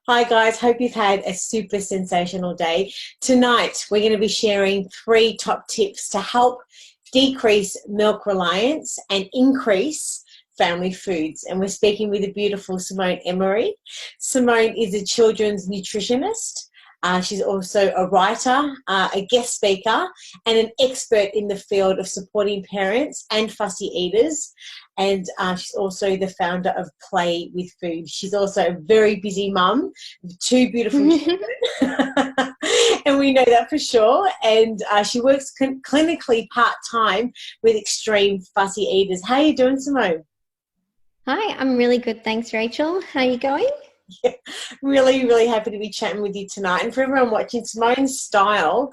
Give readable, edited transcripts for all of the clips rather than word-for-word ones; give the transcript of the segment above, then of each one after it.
Hi guys, hope you've had a super sensational day. Tonight we're going to be sharing 3 top tips to help decrease milk reliance and increase family foods. And we're speaking with the beautiful Simone Emery. Simone is a children's nutritionist. She's also a writer, a guest speaker, and an expert in the field of supporting parents and fussy eaters. And she's also the founder of Play with Food. She's also a very busy mum with 2 beautiful children. And we know that for sure. And she works clinically part-time with extreme fussy eaters. How are you doing, Simone? Hi, I'm really good. Thanks, Rachel. How are you going? Yeah, really, really happy to be chatting with you tonight. And for everyone watching, Simone's style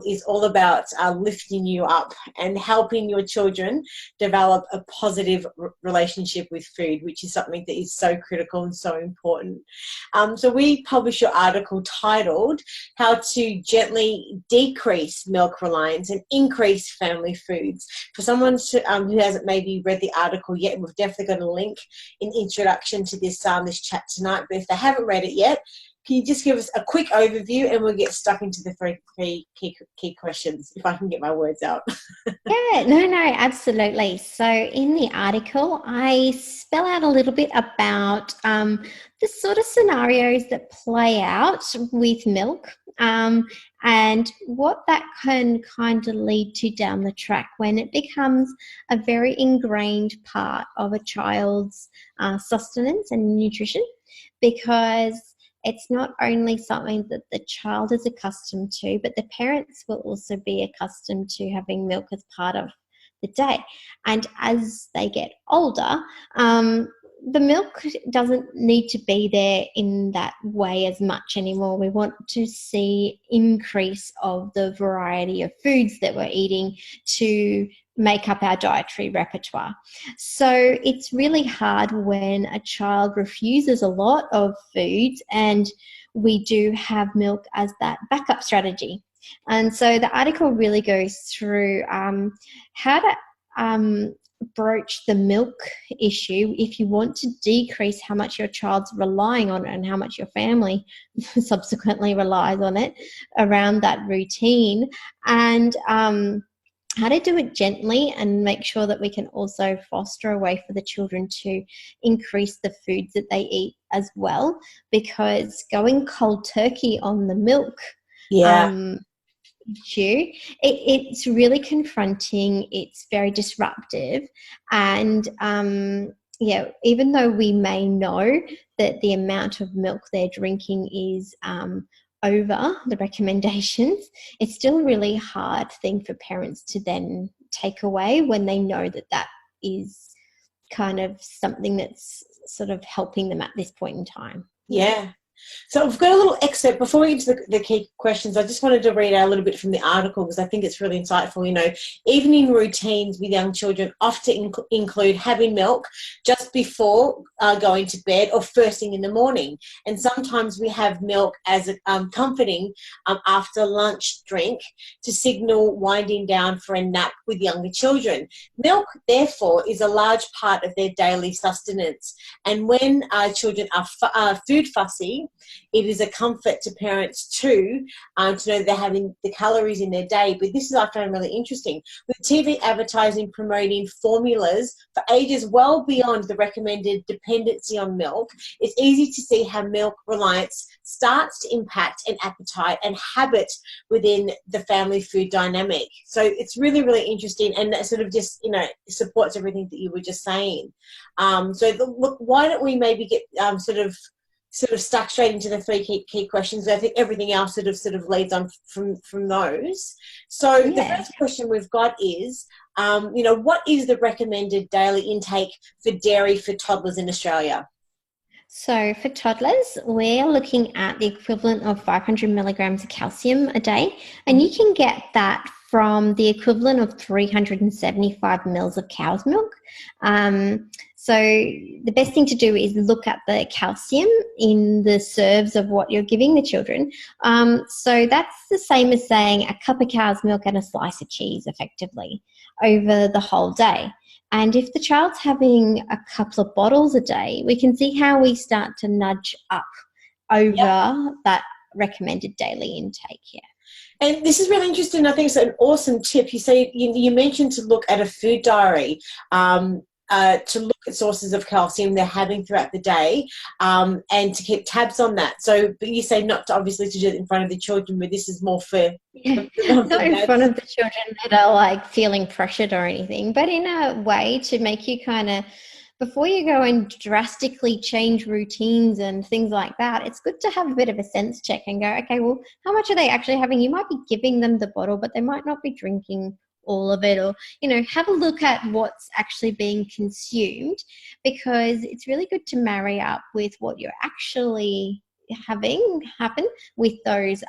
is all about lifting you up and helping your children develop a positive relationship with food, which is something that is so critical and so important. So we published your article titled How to Gently Decrease Milk Reliance and Increase Family Foods. For someone who hasn't maybe read the article yet, we've definitely got a link in the introduction to this chat tonight. But if they haven't read it yet, can you just give us a quick overview and we'll get stuck into the 3 key questions, if I can get my words out. No, absolutely. So in the article, I spell out a little bit about the sort of scenarios that play out with milk and what that can kind of lead to down the track when it becomes a very ingrained part of a child's sustenance and nutrition, because it's not only something that the child is accustomed to, but the parents will also be accustomed to having milk as part of the day. And as they get older, the milk doesn't need to be there in that way as much anymore. We want to see increase of the variety of foods that we're eating to make up our dietary repertoire. So it's really hard when a child refuses a lot of foods and we do have milk as that backup strategy. And so the article really goes through how to broach the milk issue if you want to decrease how much your child's relying on it and how much your family subsequently relies on it around that routine, and how to do it gently and make sure that we can also foster a way for the children to increase the foods that they eat as well, because going cold turkey on the milk Yeah. issue, it's really confronting, it's very disruptive, and even though we may know that the amount of milk they're drinking is over the recommendations, it's still a really hard thing for parents to then take away when they know that that is kind of something that's sort of helping them at this point in time. Yeah. So I've got a little excerpt before we get to the key questions. I just wanted to read out a little bit from the article because I think it's really insightful. Evening routines with young children often include having milk just before going to bed or first thing in the morning. And sometimes we have milk as a comforting after lunch drink to signal winding down for a nap with younger children. Milk, therefore, is a large part of their daily sustenance. And when children are food fussy, it is a comfort to parents too to know they're having the calories in their day. But this is, I found really interesting, with TV advertising promoting formulas for ages well beyond the recommended dependency on milk, it's easy to see how milk reliance starts to impact an appetite and habit within the family food dynamic. So it's really, really interesting, and that sort of just supports everything that you were just saying. Look, why don't we maybe get sort of stuck straight into the 3 key questions. I think everything else sort of leads on from those. So The first question we've got is, what is the recommended daily intake for dairy for toddlers in Australia? So for toddlers, we're looking at the equivalent of 500 milligrams of calcium a day, and you can get that from the equivalent of 375 mils of cow's milk. So the best thing to do is look at the calcium in the serves of what you're giving the children. So that's the same as saying a cup of cow's milk and a slice of cheese effectively over the whole day. And if the child's having a couple of bottles a day, we can see how we start to nudge up over that recommended daily intake. Yeah. And this is really interesting. I think it's an awesome tip. You say you mentioned to look at a food diary, to look at sources of calcium they're having throughout the day, and to keep tabs on that. So, but you say not to obviously to do it in front of the children, but this is more for Yeah, not in front of the children that are like feeling pressured or anything, but in a way to make you kind of, before you go and drastically change routines and things like that, it's good to have a bit of a sense check and go, okay, well, how much are they actually having? You might be giving them the bottle, but they might not be drinking all of it, or, you know, have a look at what's actually being consumed, because it's really good to marry up with what you're actually having happen with those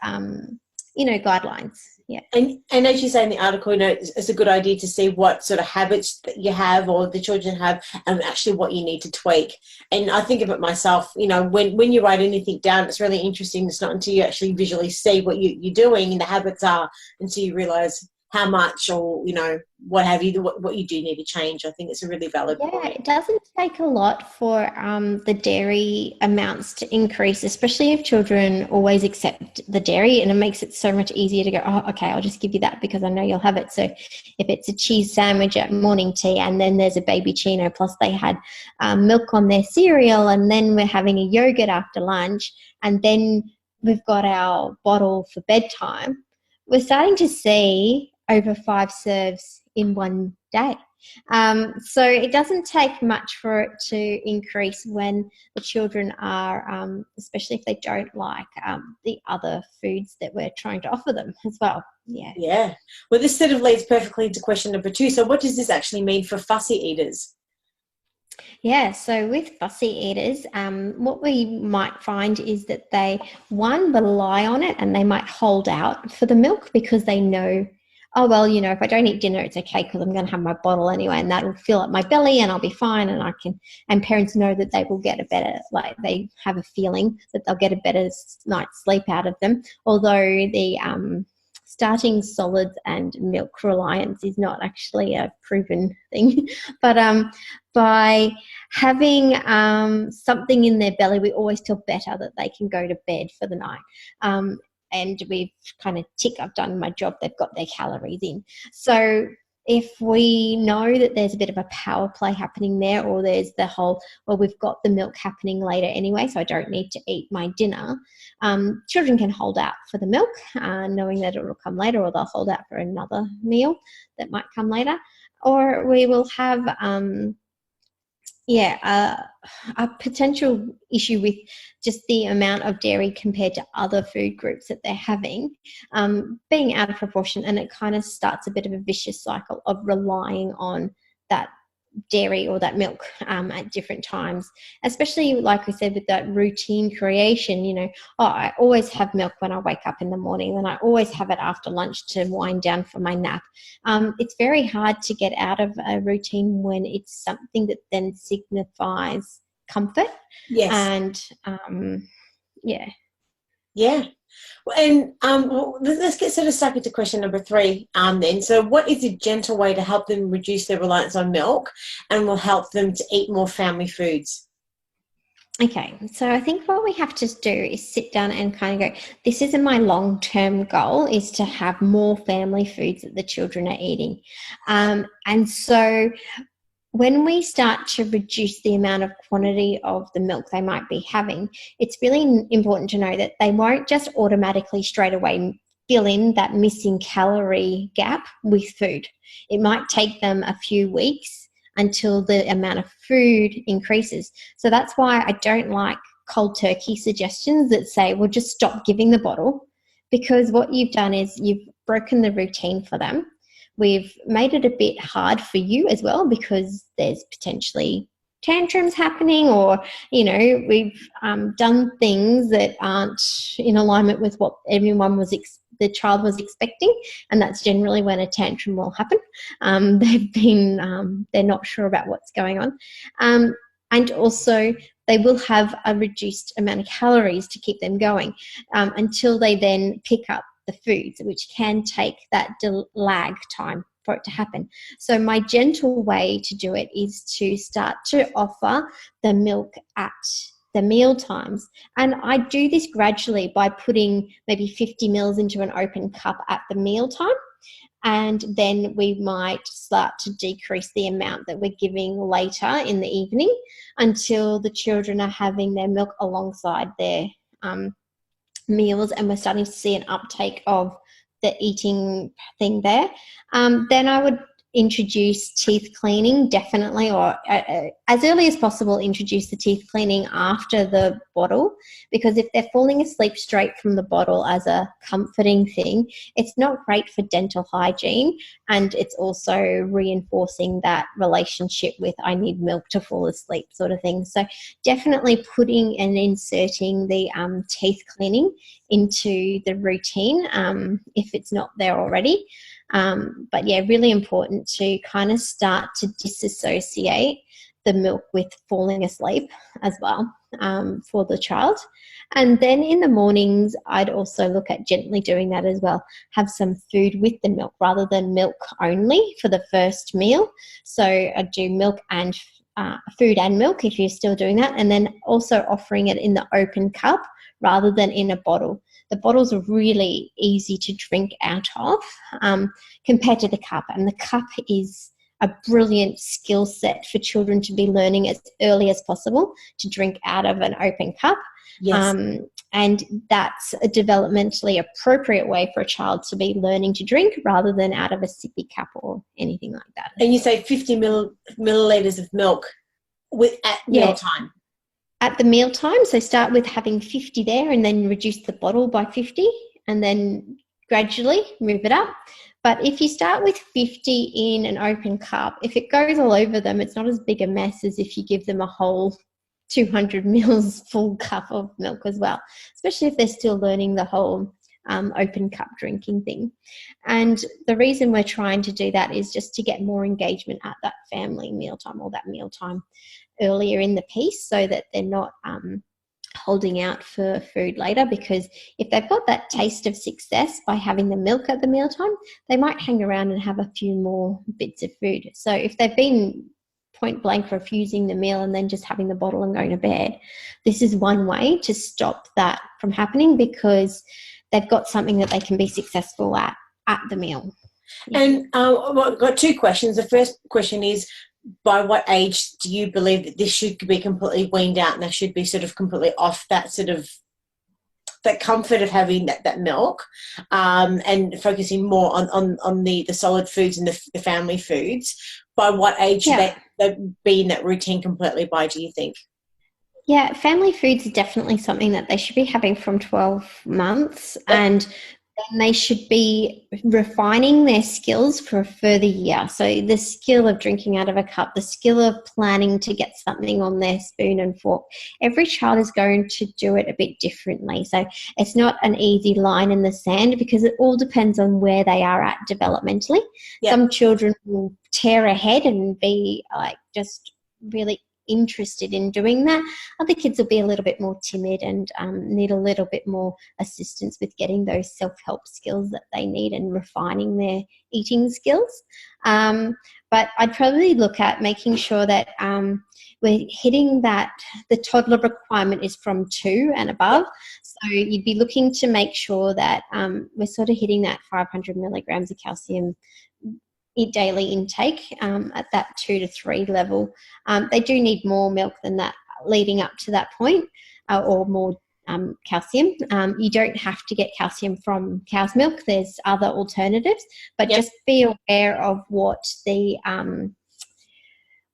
guidelines. Yeah. And as you say in the article, it's a good idea to see what sort of habits that you have or the children have, and actually what you need to tweak. And I think of it myself, when you write anything down, it's really interesting. It's not until you actually visually see what you're doing and the habits are, until you realise how much, or what have you, what you do need to change. I think it's a really valid point. It doesn't take a lot for the dairy amounts to increase, especially if children always accept the dairy, and it makes it so much easier to go, oh, okay, I'll just give you that because I know you'll have it. So if it's a cheese sandwich at morning tea, and then there's a baby chino, plus they had milk on their cereal, and then we're having a yogurt after lunch, and then we've got our bottle for bedtime, we're starting to see over 5 serves in one day. So it doesn't take much for it to increase when the children are, especially if they don't like the other foods that we're trying to offer them as well. Yeah. Yeah. Well, this sort of leads perfectly into question number 2. So what does this actually mean for fussy eaters? Yeah, so with fussy eaters, what we might find is that they, one, rely on it, and they might hold out for the milk because they know, oh, well, if I don't eat dinner, it's okay because I'm going to have my bottle anyway, and that will fill up my belly and I'll be fine, and parents know that they will get a better, like they have a feeling that they'll get a better night's sleep out of them, although the starting solids and milk reliance is not actually a proven thing. But by having something in their belly, we always feel better that they can go to bed for the night. And we've kind of I've done my job, they've got their calories in. So if we know that there's a bit of a power play happening there, or there's the whole, well, we've got the milk happening later anyway, so I don't need to eat my dinner, children can hold out for the milk, knowing that it will come later, or they'll hold out for another meal that might come later. Or we will have a potential issue with just the amount of dairy compared to other food groups that they're having being out of proportion, and it kind of starts a bit of a vicious cycle of relying on that dairy or that milk at different times, especially like we said with that routine creation. I always have milk when I wake up in the morning, then I always have it after lunch to wind down for my nap. It's very hard to get out of a routine when it's something that then signifies comfort. Yes. And yeah. And let's get sort of stuck into question number 3 then. So what is a gentle way to help them reduce their reliance on milk and will help them to eat more family foods? Okay, so I think what we have to do is sit down and kind of go, this isn't my long-term goal, is to have more family foods that the children are eating. And so when we start to reduce the amount of quantity of the milk they might be having, it's really important to know that they won't just automatically straight away fill in that missing calorie gap with food. It might take them a few weeks until the amount of food increases. So that's why I don't like cold turkey suggestions that say, well, just stop giving the bottle, because what you've done is you've broken the routine for them. We've made it a bit hard for you as well, because there's potentially tantrums happening, or, we've done things that aren't in alignment with what the child was expecting, and that's generally when a tantrum will happen. They're not sure about what's going on. And also they will have a reduced amount of calories to keep them going until they then pick up the foods, which can take that lag time for it to happen. So my gentle way to do it is to start to offer the milk at the meal times. And I do this gradually by putting maybe 50 mils into an open cup at the meal time. And then we might start to decrease the amount that we're giving later in the evening until the children are having their milk alongside their meals, and we're starting to see an uptake of the eating thing there. Then I would introduce teeth cleaning, definitely, or as early as possible introduce the teeth cleaning after the bottle, because if they're falling asleep straight from the bottle as a comforting thing, it's not great for dental hygiene, and it's also reinforcing that relationship with I need milk to fall asleep sort of thing. So definitely putting and inserting the teeth cleaning into the routine if it's not there already. But yeah, really important to kind of start to disassociate the milk with falling asleep as well for the child. And then in the mornings, I'd also look at gently doing that as well. Have some food with the milk rather than milk only for the first meal. So I'd do milk and food and milk if you're still doing that, and then also offering it in the open cup rather than in a bottle. The bottles are really easy to drink out of compared to the cup, and the cup is a brilliant skill set for children to be learning as early as possible to drink out of an open cup. Yes. And that's a developmentally appropriate way for a child to be learning to drink rather than out of a sippy cup or anything like that. And you say 50 milliliters of milk at mealtime? At the meal time, so start with having 50 there and then reduce the bottle by 50 and then gradually move it up. But if you start with 50 in an open cup, if it goes all over them, it's not as big a mess as if you give them a whole 200 mils full cup of milk as well, especially if they're still learning the whole open cup drinking thing. And the reason we're trying to do that is just to get more engagement at that family mealtime or that mealtime earlier in the piece, so that they're not holding out for food later, because if they've got that taste of success by having the milk at the mealtime, they might hang around and have a few more bits of food. So if they've been point blank refusing the meal and then just having the bottle and going to bed, this is one way to stop that from happening, because they've got something that they can be successful at the meal. And I've got two questions. The first question is, by what age do you believe that this should be completely weaned out and they should be sort of completely off that sort of that comfort of having that milk and focusing more on the solid foods and the family foods? By what age should they be in that routine completely by, do you think? Yeah, family foods is definitely something that they should be having from 12 months, and then they should be refining their skills for a further year. So the skill of drinking out of a cup, the skill of planning to get something on their spoon and fork, every child is going to do it a bit differently. So it's not an easy line in the sand, because it all depends on where they are at developmentally. Yep. Some children will tear ahead and be like just really interested in doing that. Other kids will be a little bit more timid and need a little bit more assistance with getting those self-help skills that they need and refining their eating skills. But I'd probably look at making sure that we're hitting that the toddler requirement is from 2 and above. So you'd be looking to make sure that we're sort of hitting that 500 milligrams of calcium daily intake at that 2 to 3 level. They do need more milk than that leading up to that point, or more calcium. You don't have to get calcium from cow's milk. There's other alternatives, but just be aware of what the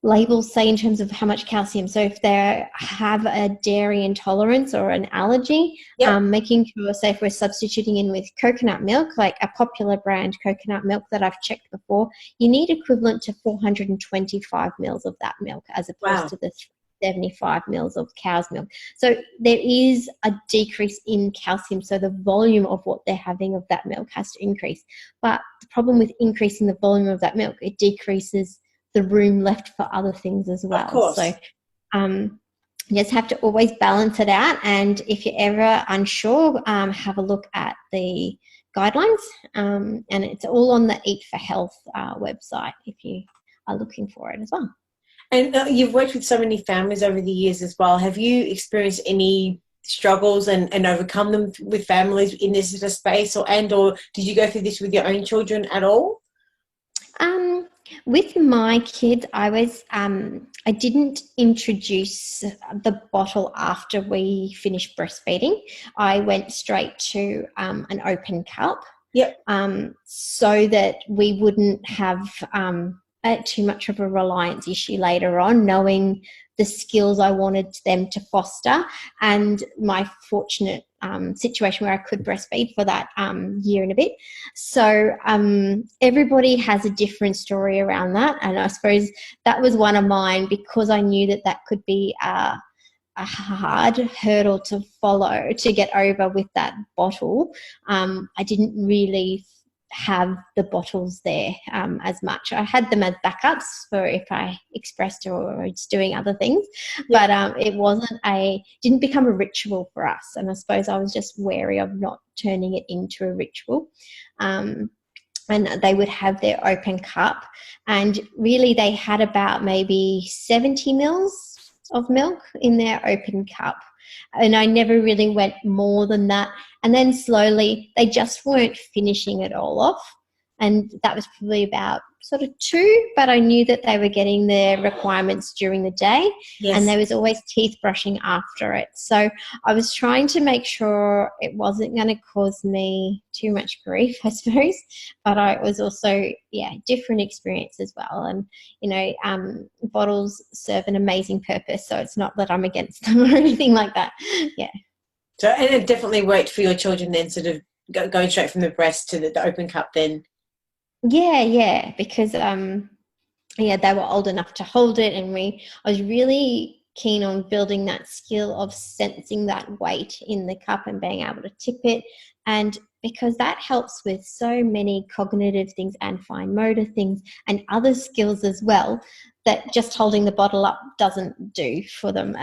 labels say in terms of how much calcium. So if they have a dairy intolerance or an allergy, making sure, say if we're substituting in with coconut milk, like a popular brand coconut milk that I've checked before, you need equivalent to 425 mils of that milk as opposed to the 75 mils of cow's milk. So there is a decrease in calcium, so the volume of what they're having of that milk has to increase. But the problem with increasing the volume of that milk, it decreases the room left for other things as well. Of course. So you just have to always balance it out, and if you're ever unsure, have a look at the guidelines, and it's all on the Eat for Health website if you are looking for it as well. And you've worked with so many families over the years as well. Have you experienced any struggles and overcome them with families in this sort of space, or did you go through this with your own children at all? With my kids, I didn't introduce the bottle after we finished breastfeeding. I went straight to an open cup. Yep. So that we wouldn't have too much of a reliance issue later on, knowing the skills I wanted them to foster, and my fortunate situation where I could breastfeed for that year and a bit. So everybody has a different story around that, and I suppose that was one of mine, because I knew that could be a hard hurdle to follow, to get over with that bottle. I didn't really have the bottles there as much. I had them as backups for if I expressed or was doing other things, but it didn't become a ritual for us. And I suppose I was just wary of not turning it into a ritual. And they would have their open cup, and really they had about maybe 70 mils of milk in their open cup, and I never really went more than that. And then slowly they just weren't finishing it all off, and that was probably about sort of 2, but I knew that they were getting their requirements during the day. Yes. And there was always teeth brushing after it. So I was trying to make sure it wasn't going to cause me too much grief, I suppose, but it was also, different experience as well. And, bottles serve an amazing purpose, so it's not that I'm against them or anything like that. Yeah. So, and it definitely worked for your children then, sort of going straight from the breast to the open cup then? Yeah, because they were old enough to hold it, and I was really keen on building that skill of sensing that weight in the cup and being able to tip it, and because that helps with so many cognitive things and fine motor things and other skills as well, that just holding the bottle up doesn't do for them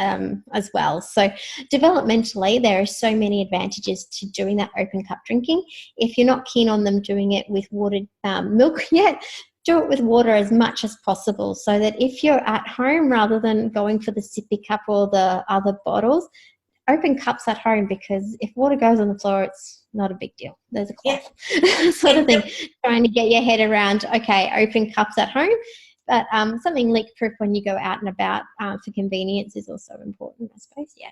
as well. So developmentally, there are so many advantages to doing that open cup drinking. If you're not keen on them doing it with watered milk yet, do it with water as much as possible, so that if you're at home, rather than going for the sippy cup or the other bottles, open cups at home, because if water goes on the floor, it's not a big deal. There's a cloth sort of thing. Trying to get your head around, okay, open cups at home, but something leak-proof when you go out and about for convenience is also important, I suppose, yeah.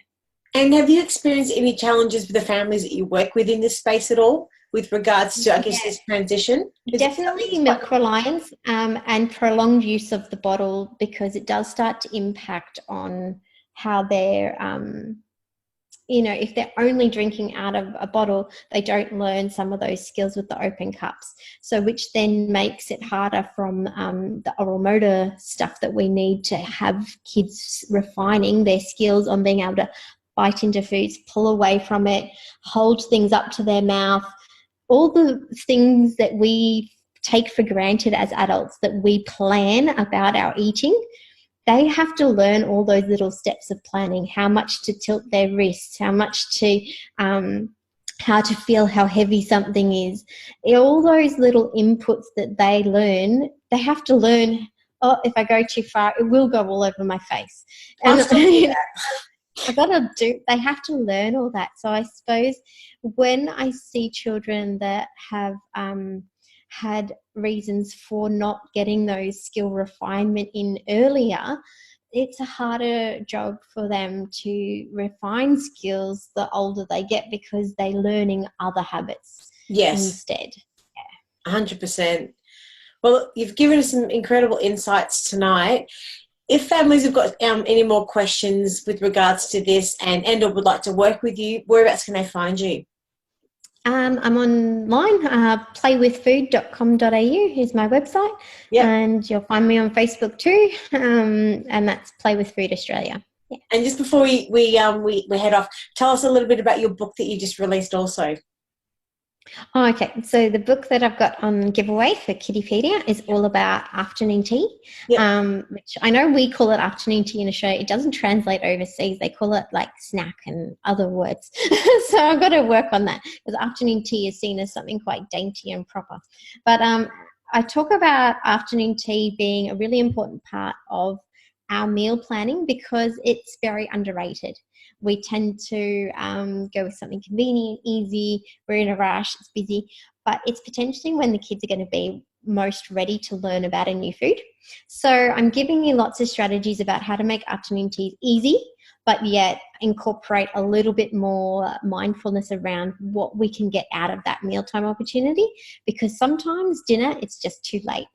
And have you experienced any challenges with the families that you work with in this space at all, with regards to, I guess, this transition? Definitely milk reliance and prolonged use of the bottle, because it does start to impact on how they're, if they're only drinking out of a bottle, they don't learn some of those skills with the open cups. So which then makes it harder from the oral motor stuff that we need to have kids refining their skills on being able to bite into foods, pull away from it, hold things up to their mouth, all the things that we take for granted as adults that we plan about our eating. They have to learn all those little steps of planning, how much to tilt their wrists, how much to, how to feel how heavy something is. All those little inputs that they learn, they have to learn, if I go too far, it will go all over my face. And they have to learn all that. So I suppose when I see children that have had reasons for not getting those skill refinement in earlier, it's a harder job for them to refine skills the older they get, because they're learning other habits instead. Yeah. 100%. Well, you've given us some incredible insights tonight. If families have got any more questions with regards to this and or would like to work with you, whereabouts can they find you? I'm online, playwithfood.com.au is my website. Yep. And you'll find me on Facebook too, and that's Play with Food Australia. Yeah. And just before we head off, tell us a little bit about your book that you just released also. Oh, okay. So the book that I've got on giveaway for Kiddipedia is all about afternoon tea, which I know we call it afternoon tea in Australia. It doesn't translate overseas. They call it like snack and other words. So I've got to work on that, because afternoon tea is seen as something quite dainty and proper. But I talk about afternoon tea being a really important part of our meal planning because it's very underrated. We tend to go with something convenient, easy, we're in a rush, it's busy, but it's potentially when the kids are going to be most ready to learn about a new food. So I'm giving you lots of strategies about how to make afternoon teas easy, but yet incorporate a little bit more mindfulness around what we can get out of that mealtime opportunity, because sometimes dinner, it's just too late.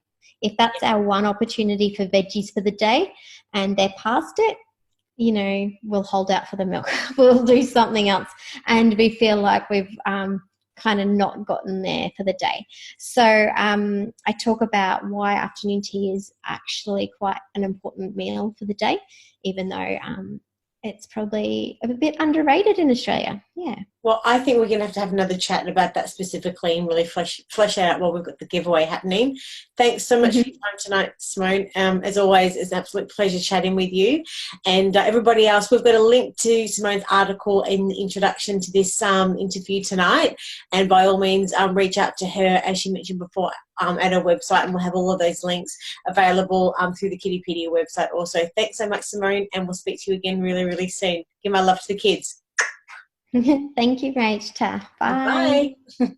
If that's our one opportunity for veggies for the day and they're past it, you know, we'll hold out for the milk. We'll do something else. And we feel like we've kind of not gotten there for the day. So I talk about why afternoon tea is actually quite an important meal for the day, even though it's probably a bit underrated in Australia. Yeah. Well, I think we're going to have another chat about that specifically and really flesh out while we've got the giveaway happening. Thanks so much for your time tonight, Simone. As always, it's an absolute pleasure chatting with you. And everybody else, we've got a link to Simone's article in the introduction to this interview tonight. And by all means, reach out to her, as she mentioned before, at her website, and we'll have all of those links available through the Kittypedia website also. Thanks so much, Simone, and we'll speak to you again really, really soon. Give my love to the kids. Thank you, Rach. Bye. Bye.